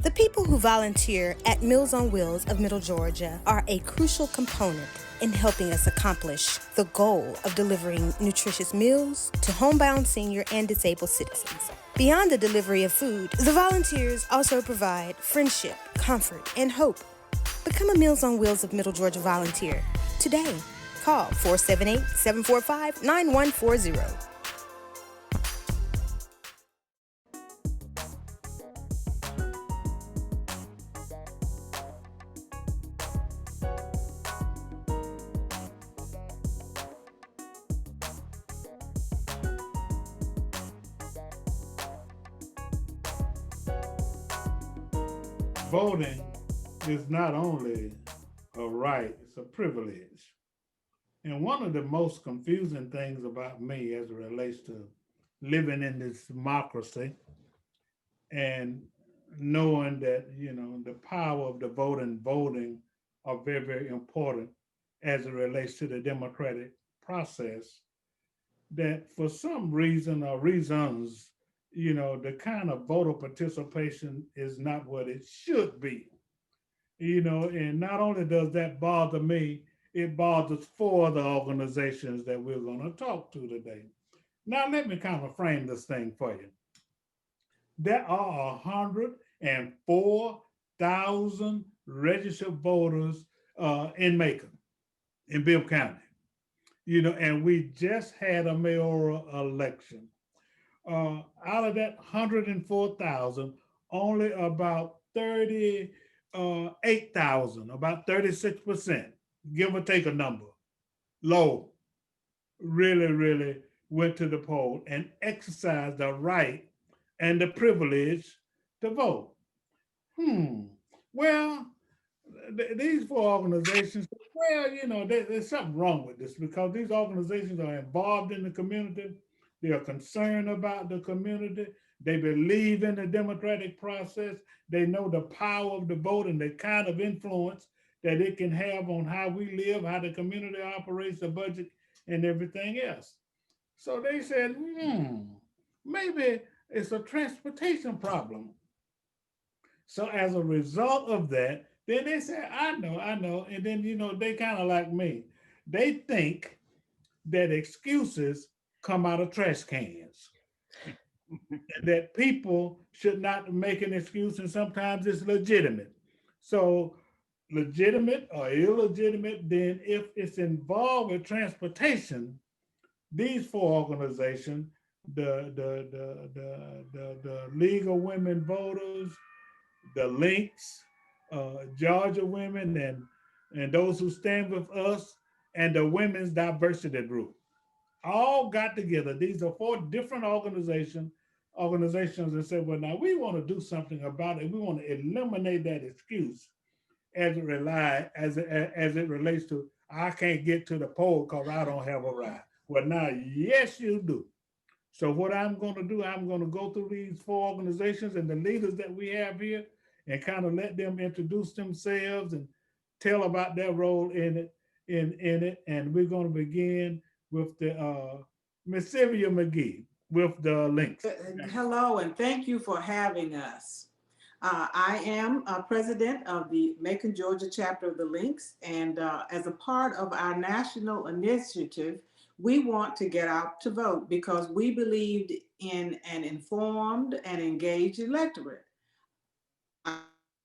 The people who volunteer at Meals on Wheels of Middle Georgia are a crucial component in helping us accomplish the goal of delivering nutritious meals to homebound senior and disabled citizens. Beyond the delivery of food, the volunteers also provide friendship, comfort, and hope. Become a Meals on Wheels of Middle Georgia volunteer today. Call 478-745-9140. Voting is not only a right, it's a privilege. And one of the most confusing things about me as it relates to living in this democracy and knowing that, the power of the voting are very, very important as it relates to the democratic process, that for some reason or reasons, the kind of voter participation is not what it should be. And not only does that bother me, it bothers four other organizations that we're going to talk to today. Now, let me kind of frame this thing for you. There are 104,000 registered voters in Macon, in Bibb County. And we just had a mayoral election. Out of that 104,000, only about 38,000, about 36%, give or take a number, low, really went to the poll and exercised the right and the privilege to vote. Well, these four organizations, there's something wrong with this because these organizations are involved in the community. They are concerned about the community. They believe in the democratic process. They know the power of the vote and the kind of influence that it can have on how we live, how the community operates, the budget, and everything else. So they said, maybe it's a transportation problem. So as a result of that, then they said, I know. And then, they kind of like me. They think that excuses come out of trash cans. That people should not make an excuse, and sometimes it's legitimate. So legitimate or illegitimate, then if it's involved with transportation, these four organizations, the League of Women Voters, the Links, Georgia Women, and those who stand with us, and the Women's Diversity Group, all got together. These are four different organizations that said, well, now we want to do something about it. We want to eliminate that excuse as it relates to, I can't get to the poll because I don't have a ride. Well, now, yes, you do. So what I'm going to do, I'm going to go through these four organizations and the leaders that we have here and kind of let them introduce themselves and tell about their role in it. And we're going to begin with the Miss Sylvia McGee with the Links. Hello, and thank you for having us. I am president of the Macon, Georgia chapter of the Links, and as a part of our national initiative, we want to get out to vote because we believed in an informed and engaged electorate.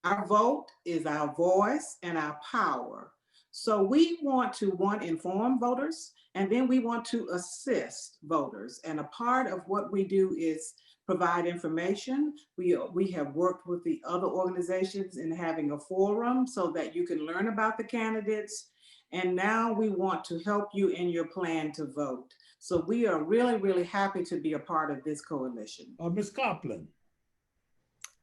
Our vote is our voice and our power. So we want to, inform voters, and then we want to assist voters. And a part of what we do is provide information. We have worked with the other organizations in having a forum so that you can learn about the candidates. And now we want to help you in your plan to vote. So we are really happy to be a part of this coalition. Ms. Copland.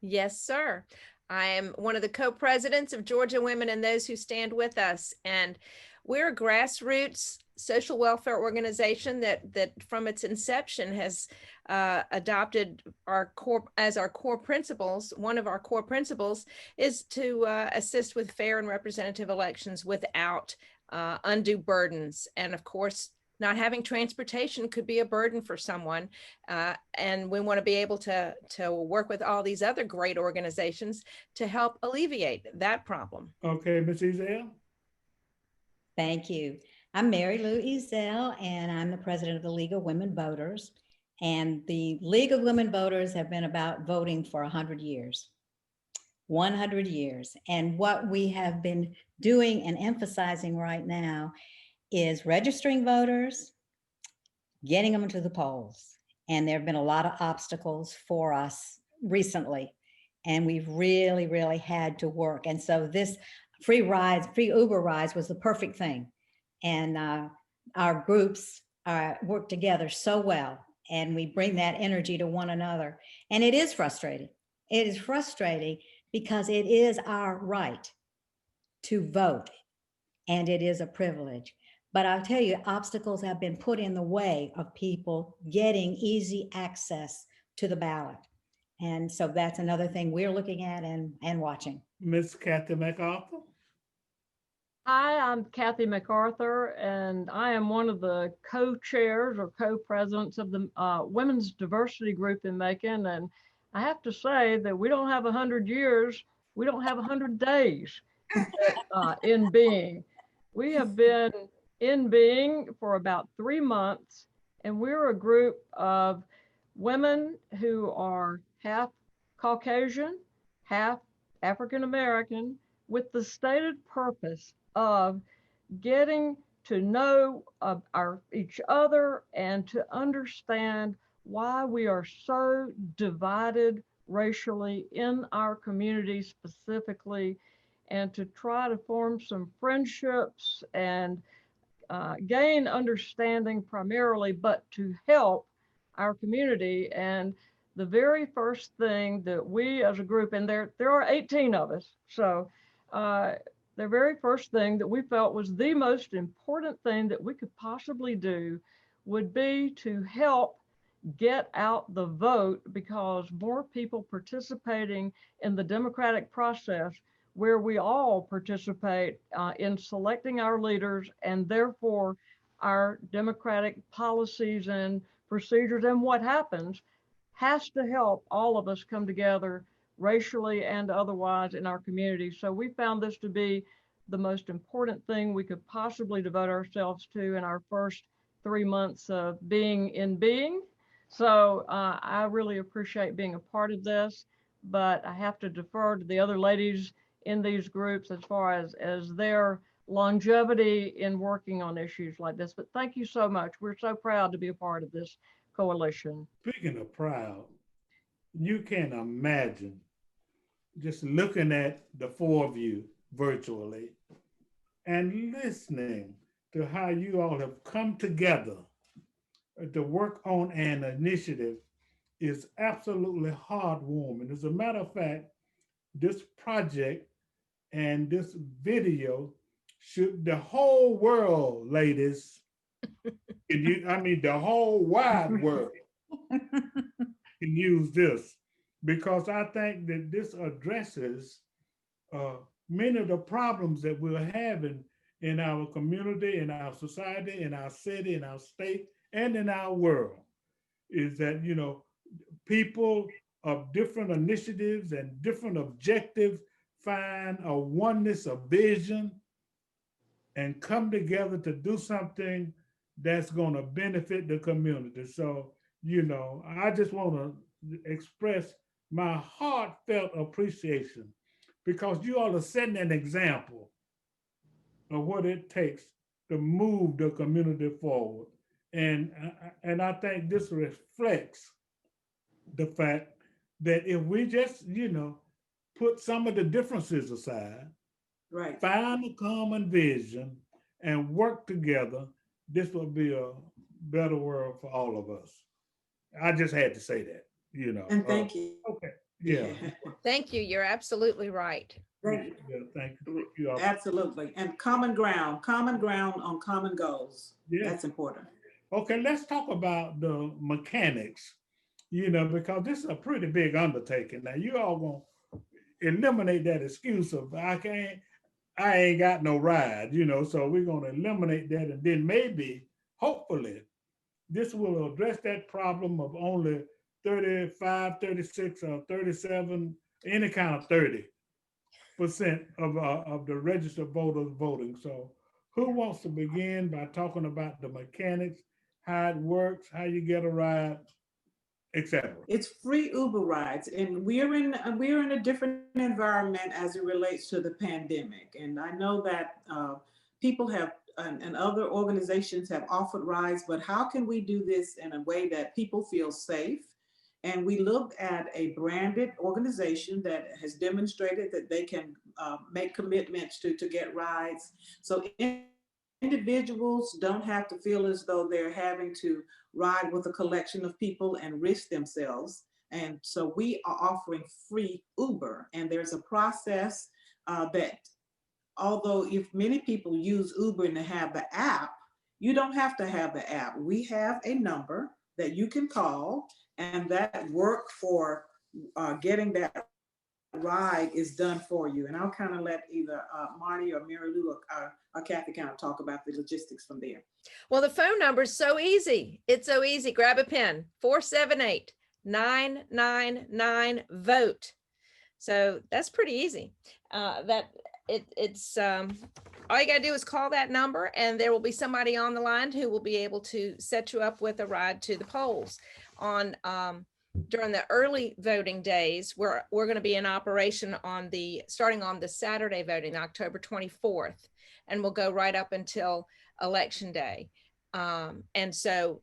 Yes, sir. I am one of the co-presidents of Georgia Women and Those Who Stand With Us. And we're a grassroots social welfare organization that from its inception has adopted our core principles. One of our core principles is to assist with fair and representative elections without undue burdens. And of course, Not having transportation could be a burden for someone. And we want to be able to work with all these other great organizations to help alleviate that problem. Okay, Ms. Ezell? Thank you. I'm Mary Lou Ezell, and I'm the president of the League of Women Voters. And the League of Women Voters have been about voting for 100 years. 100 years. And what we have been doing and emphasizing right now is registering voters, getting them to the polls. And there have been a lot of obstacles for us recently. And we've really, really had to work. And so this free Uber rides was the perfect thing. And our groups work together so well. And we bring that energy to one another. And it is frustrating. It is frustrating because it is our right to vote. And it is a privilege. But I'll tell you, obstacles have been put in the way of people getting easy access to the ballot. And so that's another thing we're looking at and watching. Ms. Kathy MacArthur? Hi, I'm Kathy MacArthur, and I am one of the co-chairs or co-presidents of the Women's Diversity Group in Macon. And I have to say that we don't have 100 years, we don't have 100 days in being. We have been in being for about 3 months, and we're a group of women who are half Caucasian, half African American, with the stated purpose of getting to know each other and to understand why we are so divided racially in our community specifically, and to try to form some friendships and gain understanding primarily, but to help our community. And the very first thing that we as a group, and there are 18 of us, so the very first thing that we felt was the most important thing that we could possibly do would be to help get out the vote, because more people participating in the democratic process, where we all participate in selecting our leaders and therefore our democratic policies and procedures and what happens, has to help all of us come together racially and otherwise in our community. So we found this to be the most important thing we could possibly devote ourselves to in our first 3 months of being in being. So I really appreciate being a part of this, but I have to defer to the other ladies in these groups as far as their longevity in working on issues like this. But thank you so much. We're so proud to be a part of this coalition. Speaking of proud, you can imagine just looking at the four of you virtually and listening to how you all have come together to work on an initiative is absolutely heartwarming. As a matter of fact, this project and this video should, the whole world, ladies, the whole wide world can use this, because I think that this addresses many of the problems that we're having in our community, in our society, in our city, in our state, and in our world. Is that, people of different initiatives and different objectives find a oneness of vision and come together to do something that's going to benefit the community. So, I just want to express my heartfelt appreciation, because you all are setting an example of what it takes to move the community forward. And I think this reflects the fact that if we just, put some of the differences aside, Right. find a common vision and work together, this will be a better world for all of us. I just had to say that, And thank you. Okay. Yeah. Thank you. You're absolutely right. Thank Yeah, thank you. Absolutely. And common ground on common goals. Yeah. That's important. Okay, let's talk about the mechanics, because this is a pretty big undertaking. Now, you all gonna eliminate that excuse of I ain't got no ride, so we're gonna eliminate that, and then maybe hopefully, this will address that problem of only 35, 36, or 37, any kind of 30% of the registered voters voting. So who wants to begin by talking about the mechanics, how it works, how you get a ride, etc.? It's free Uber rides, and we're in a different environment as it relates to the pandemic. And I know that people have and other organizations have offered rides, but how can we do this in a way that people feel safe? And we looked at a branded organization that has demonstrated that they can make commitments to get rides. So individuals don't have to feel as though they're having to ride with a collection of people and risk themselves. And so we are offering free Uber. And there's a process that, although if many people use Uber and they have the app, you don't have to have the app. We have a number that you can call, and that work for getting that ride is done for you. And I'll kind of let either Marty or Mary Lou or Kathy kind of talk about the logistics from there. Well, the phone number is so easy. It's so easy. Grab a pen, 478-999-VOTE. So that's pretty easy. It's all you gotta do is call that number, and there will be somebody on the line who will be able to set you up with a ride to the polls. On during the early voting days, we're going to be in operation starting on the Saturday voting, October 24th, and we'll go right up until Election Day. And so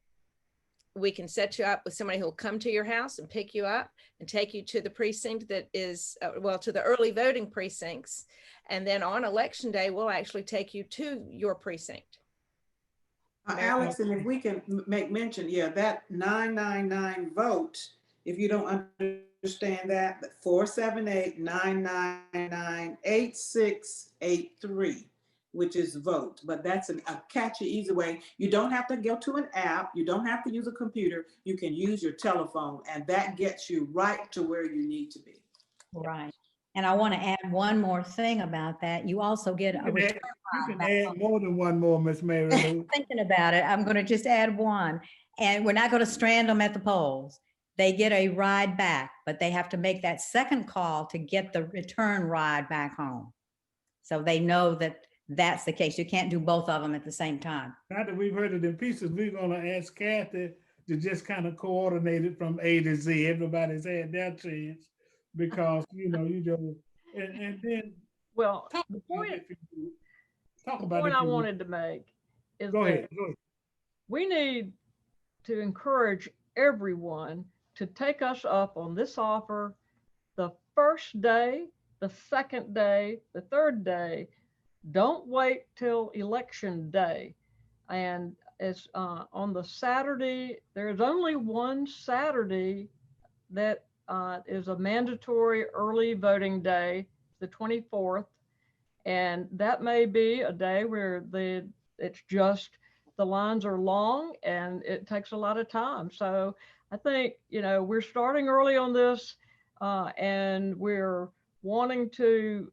we can set you up with somebody who will come to your house and pick you up and take you to the precinct that is, to the early voting precincts. And then on Election Day, we'll actually take you to your precinct. Alex, and if we can make mention, that 999-VOTE, if you don't understand that, 478-999-8683, which is VOTE. But that's a catchy, easy way. You don't have to go to an app. You don't have to use a computer. You can use your telephone, and that gets you right to where you need to be. Right. And I want to add one more thing about that. You also get a return You can add more than one more, Miss Mary Lou. Thinking about it, I'm going to just add one. And we're not going to strand them at the polls. They get a ride back, but they have to make that second call to get the return ride back home. So they know that that's the case. You can't do both of them at the same time. Now that we've heard it in pieces, we're going to ask Kathy to just kind of coordinate it from A to Z. Everybody's had their chance. Because you just and then Well, talk the about point, it. Talk the about point it. I wanted to make is Go that ahead. we need to encourage everyone to take us up on this offer the first day, the second day, the third day. Don't wait till Election Day. And it's on the Saturday. There's only one Saturday that is a mandatory early voting day, the 24th. And that may be a day where it's just the lines are long and it takes a lot of time. So I think, we're starting early on this and we're wanting to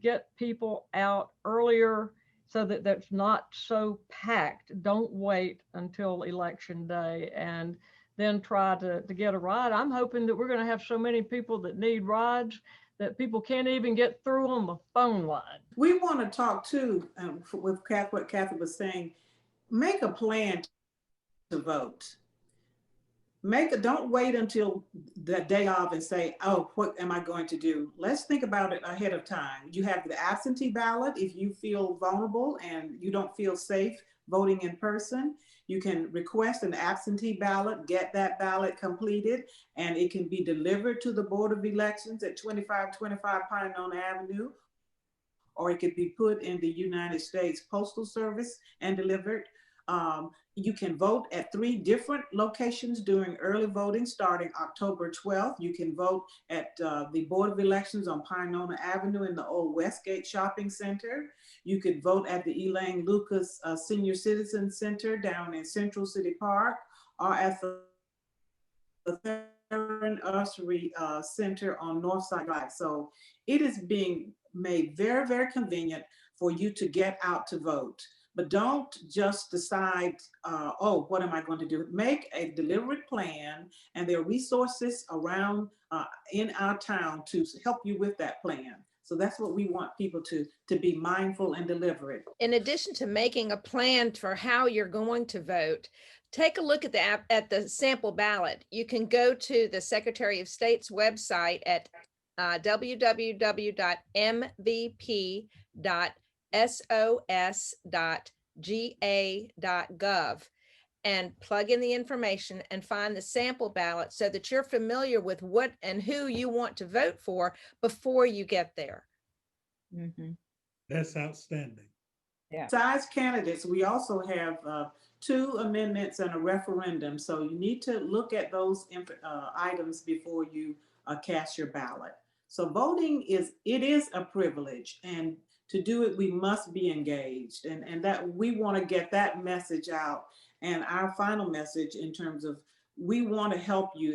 get people out earlier so that that's not so packed. Don't wait until Election Day and then try to get a ride. I'm hoping that we're going to have so many people that need rides that people can't even get through on the phone line. We want to talk too, with what Kathy was saying, make a plan to vote. Don't wait until the day of and say, oh, what am I going to do? Let's think about it ahead of time. You have the absentee ballot. If you feel vulnerable and you don't feel safe voting in person, you can request an absentee ballot, get that ballot completed, and it can be delivered to the Board of Elections at 2525 Pinona Avenue, or it could be put in the United States Postal Service and delivered. You can vote at 3 different locations during early voting starting October 12th. You can vote at the Board of Elections on Pinona Avenue in the old Westgate Shopping Center. You could vote at the Elaine Lucas Senior Citizen Center down in Central City Park, or at the Theron Ussery Center on Northside Drive. So it is being made very, very convenient for you to get out to vote. but don't just decide, oh, what am I going to do? Make a deliberate plan, and there are resources around in our town to help you with that plan. So that's what we want people to be mindful and deliberate. In addition to making a plan for how you're going to vote, take a look at the sample ballot. You can go to the Secretary of State's website at www.mvp.sos.ga.gov and plug in the information and find the sample ballot so that you're familiar with what and who you want to vote for before you get there. Mm-hmm. That's outstanding. Yeah. Besides candidates, we also have 2 amendments and a referendum. So you need to look at those items before you cast your ballot. So voting is a privilege, and to do it, we must be engaged, and that we want to get that message out. And our final message in terms of, we want to help you.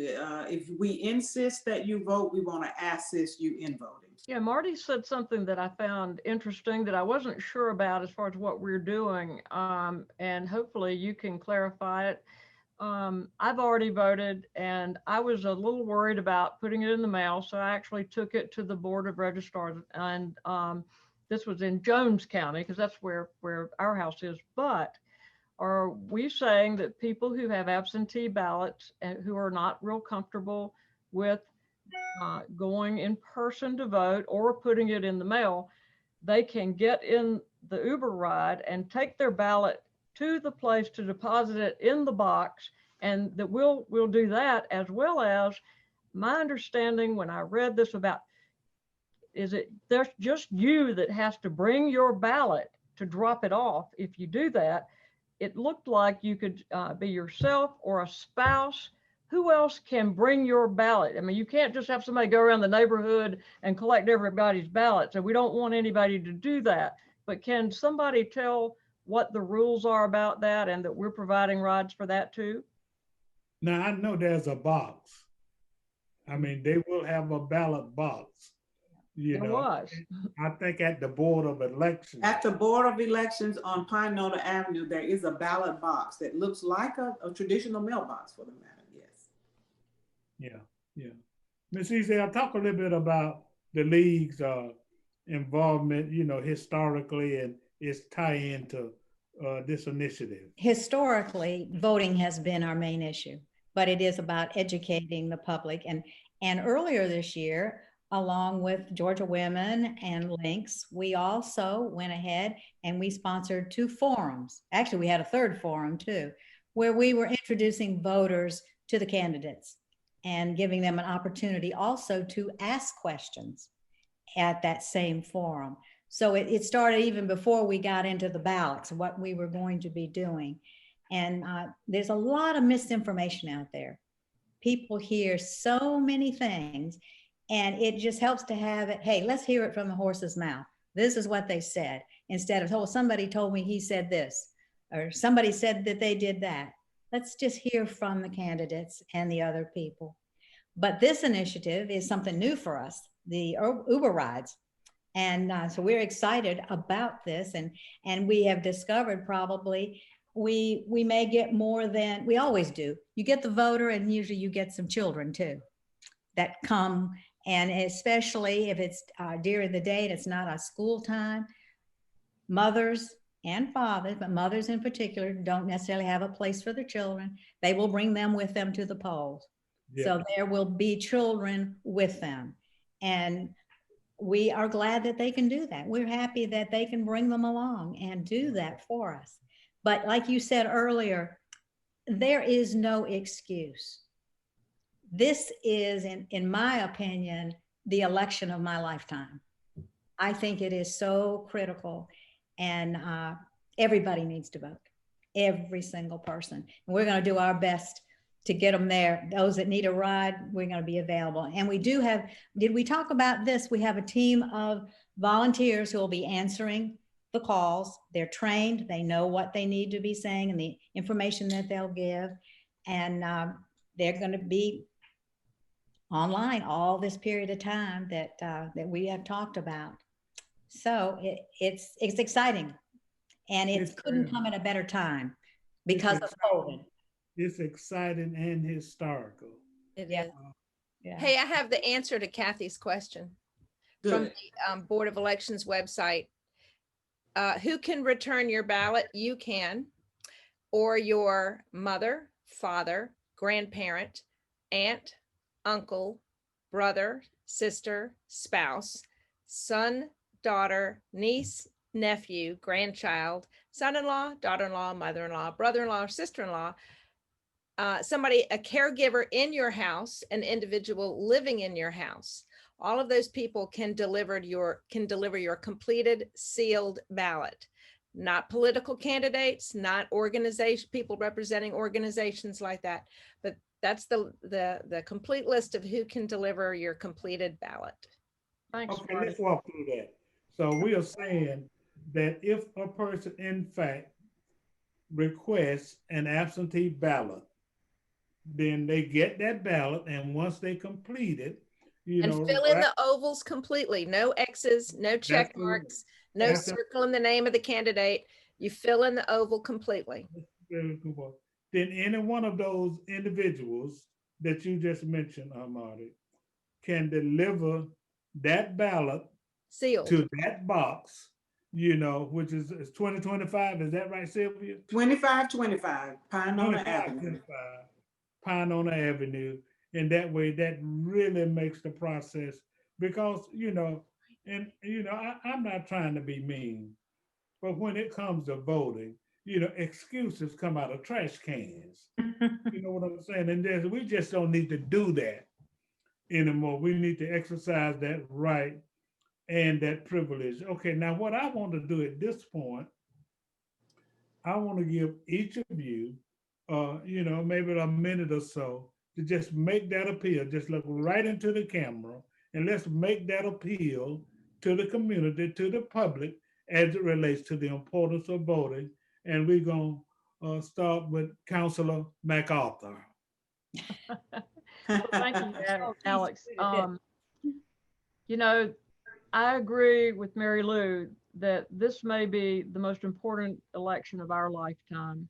If we insist that you vote, we want to assist you in voting. Yeah, Marty said something that I found interesting that I wasn't sure about as far as what we're doing, and hopefully you can clarify it. I've already voted, and I was a little worried about putting it in the mail, so I actually took it to the Board of Registrars, and this was in Jones County, because that's where our house is. But are we saying that people who have absentee ballots and who are not real comfortable with going in person to vote or putting it in the mail, they can get in the Uber ride and take their ballot to the place to deposit it in the box, and that we'll do that, as well as my understanding when I read this about, is it there's just you that has to bring your ballot to drop it off. If you do that, it looked like you could be yourself or a spouse. Who else can bring your ballot? I mean, you can't just have somebody go around the neighborhood and collect everybody's ballots, and we don't want anybody to do that. But can somebody tell what the rules are about that, and that we're providing rides for that too? Now, I know there's a box. I mean, they will have a ballot box. There was. I think at the Board of Elections. At the Board of Elections on Pine Knoll Avenue, there is a ballot box that looks like a traditional mailbox, for the matter. Yes. Yeah. Ms. Ezel, talk a little bit about the league's involvement, historically, and its tie into this initiative. Historically, voting has been our main issue, but it is about educating the public. And earlier this year, along with Georgia Women and Links, we also went ahead and we sponsored 2 forums. Actually, we had a 3rd forum too, where we were introducing voters to the candidates and giving them an opportunity also to ask questions at that same forum. So it started even before we got into the ballots, what we were going to be doing. And there's a lot of misinformation out there. People hear so many things, and it just helps to have it, hey, let's hear it from the horse's mouth. This is what they said, instead of, oh, somebody told me he said this, or somebody said that they did that. Let's just hear from the candidates and the other people. But this initiative is something new for us, the Uber rides. And so we're excited about this, and we have discovered probably we may get more than we always do. You get the voter, and usually you get some children too that come, and especially if it's during the day and it's not a school time. Mothers and fathers, but mothers in particular, don't necessarily have a place for their children. They will bring them with them to the polls. Yeah. So there will be children with them. And we are glad that they can do that. We're happy that they can bring them along and do that for us. But like you said earlier, there is no excuse. This is, in my opinion, the election of my lifetime. I think it is so critical, and everybody needs to vote, every single person. And we're going to do our best to get them there. Those that need a ride, we're going to be available. And we do have, did we talk about this? We have a team of volunteers who will be answering the calls. They're trained, they know what they need to be saying and the information that they'll give. And they're going to be online all this period of time that we have talked about. So it's exciting. And it It's couldn't real. come at a better time because of COVID. It's exciting and historical. It Yeah. is. Yeah. Hey, I have the answer to Kathy's question from Good. the Board of Elections website. Who can return your ballot? You can, or your mother, father, grandparent, aunt, uncle, brother, sister, spouse, son, daughter, niece, nephew, grandchild, son-in-law, daughter-in-law, mother-in-law, brother-in-law, or sister-in-law, somebody, a caregiver in your house, an individual living in your house. All of those people can deliver your completed sealed ballot. Not political candidates, not organization people representing organizations like that, but that's the complete list of who can deliver your completed ballot. Thanks, Okay, Marty. let's walk through that. So we are saying that if a person in fact requests an absentee ballot, then they get that ballot, and once they complete it, And fill in the ovals completely. No X's, no check marks, no circle in the name of the candidate. You fill in the oval completely. Then any one of those individuals that you just mentioned, Marty, can deliver that ballot sealed to that box, which is 2025. Is that right, Sylvia? 2525 Pinona Avenue. Pinona Avenue. And that way, that really makes the process, because, I'm not trying to be mean, but when it comes to voting, excuses come out of trash cans. You know what I'm saying? And we just don't need to do that anymore. We need to exercise that right and that privilege. Okay, now what I want to do at this point, I want to give each of you, maybe a minute or so to just make that appeal. Just look right into the camera and let's make that appeal to the community, to the public, as it relates to the importance of voting. And we're going to start with Councilor MacArthur. Well, thank you, Alex. I agree with Mary Lou that this may be the most important election of our lifetime.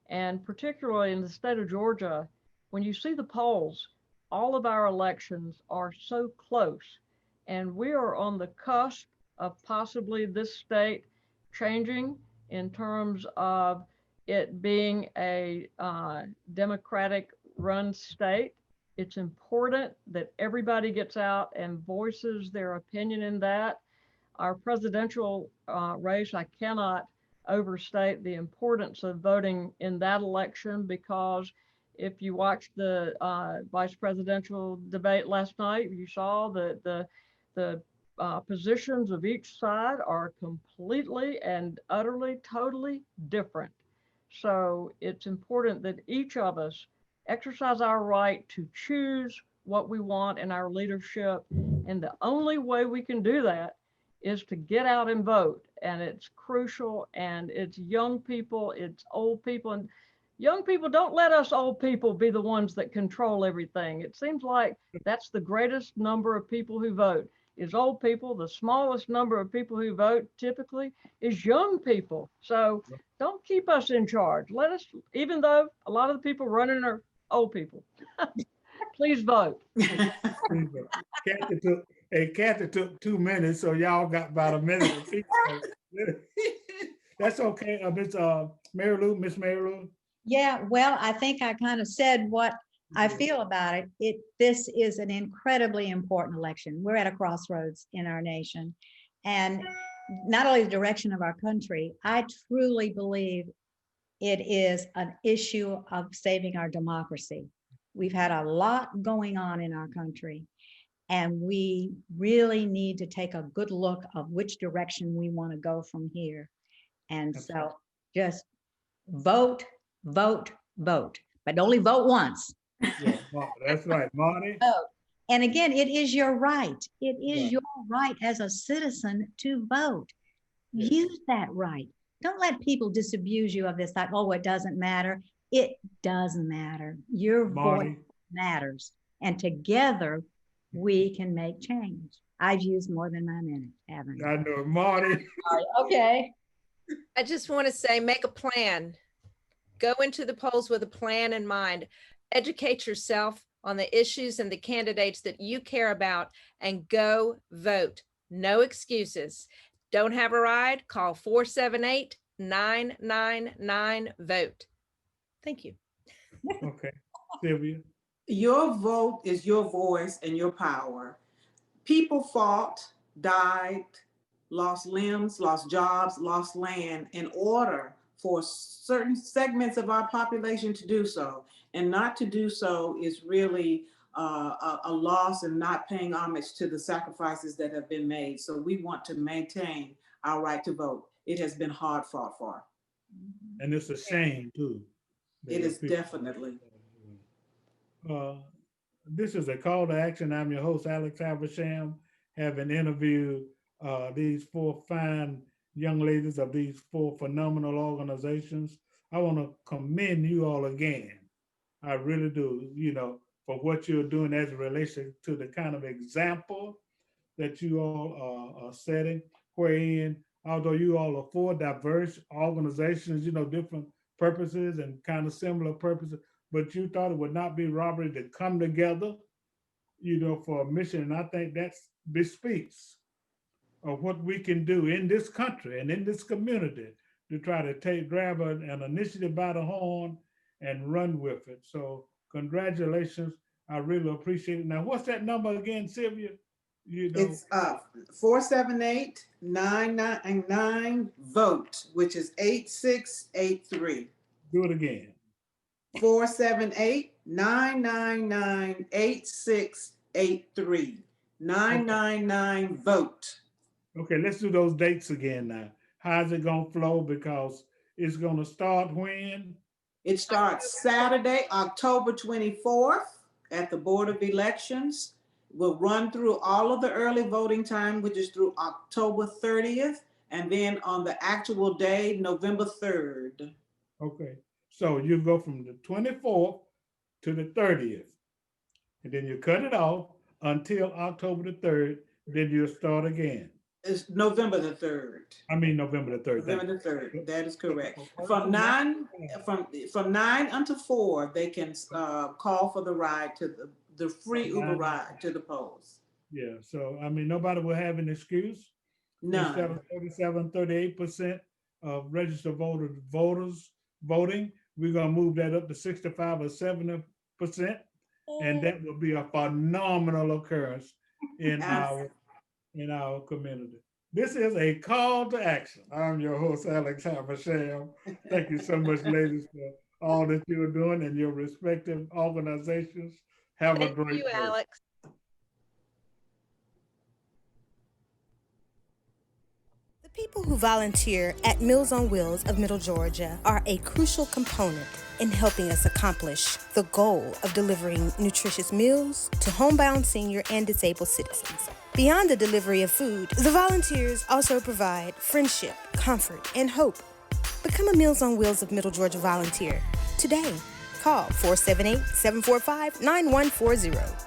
And particularly in the state of Georgia, when you see the polls, all of our elections are so close. And we are on the cusp of possibly this state changing in terms of it being a Democratic run state. It's important that everybody gets out and voices their opinion in that. Our presidential race, I cannot overstate the importance of voting in that election, because if you watched the vice presidential debate last night, you saw that the positions of each side are completely and utterly, totally different. So it's important that each of us exercise our right to choose what we want in our leadership. And the only way we can do that is to get out and vote. And it's crucial. And it's young people, it's old people. And young people, don't let us old people be the ones that control everything. It seems like that's the greatest number of people who vote is old people. The smallest number of people who vote typically is young people. So don't keep us in charge. Let us, even though a lot of the people running are old people. Please vote. Kathy took 2 minutes, so y'all got about a minute. That's okay. Miss Mary Lou. Yeah, well, I think I kind of said what I feel about it. This is an incredibly important election. We're at a crossroads in our nation. And not only the direction of our country, I truly believe it is an issue of saving our democracy. We've had a lot going on in our country, and we really need to take a good look of which direction we want to go from here. And so just vote, vote, vote, but only vote once. Yeah, that's right, Marty. Vote. And again, it is your right. It is your right as a citizen to vote. Yes. Use that right. Don't let people disabuse you of this, like, oh, it doesn't matter. It does matter. Your voice matters. And together we can make change. I've used more than my minute, haven't I? I know, Marty. Okay. I just want to say, make a plan. Go into the polls with a plan in mind. Educate yourself on the issues and the candidates that you care about, and go vote. No excuses. Don't have a ride? Call 478-999-VOTE. Thank you. Okay, Sylvia. Your vote is your voice and your power. People fought, died, lost limbs, lost jobs, lost land in order for certain segments of our population to do so. And not to do so is really a loss and not paying homage to the sacrifices that have been made. So we want to maintain our right to vote. It has been hard fought for. And it's a shame too. It is definitely. This is a call to action. I'm your host, Alex Habersham, having interviewed these four fine young ladies of these four phenomenal organizations. I want to commend you all again. I really do, for what you're doing as a relation to the kind of example that you all are setting, wherein, although you all are four diverse organizations, different purposes and kind of similar purposes, but you thought it would not be robbery to come together, for a mission. And I think that bespeaks of what we can do in this country and in this community to try to grab an initiative by the horn and run with it. So congratulations. I really appreciate it. Now, what's that number again, Sylvia? It's 478-999-VOTE, which is 8683. Do it again. 478-999-8683. 999-VOTE. Okay, let's do those dates again now. How's it gonna flow? Because it's gonna start when? It starts Saturday, October 24th at the Board of Elections. We'll run through all of the early voting time, which is through October 30th, and then on the actual day, November 3rd. Okay, so you go from the 24th to the 30th, and then you cut it off until October the 3rd, then you'll start again. It's November the 3rd. I mean, November the 3rd. November the 3rd, that is correct. From 9 until 4, they can call for the ride to the free Uber ride to the polls. Yeah, so I mean, nobody will have an excuse. None. Instead of 38% of registered voters voting, we're gonna move that up to 65 or 70%. And that will be a phenomenal occurrence in our community. This is a call to action. I'm your host, Alex Habersham. Thank you so much, ladies, for all that you're doing and your respective organizations. Have a great day. Thank you, Alex. The people who volunteer at Meals on Wheels of Middle Georgia are a crucial component in helping us accomplish the goal of delivering nutritious meals to homebound senior and disabled citizens. Beyond the delivery of food, the volunteers also provide friendship, comfort, and hope. Become a Meals on Wheels of Middle Georgia volunteer today. Call 478-745-9140.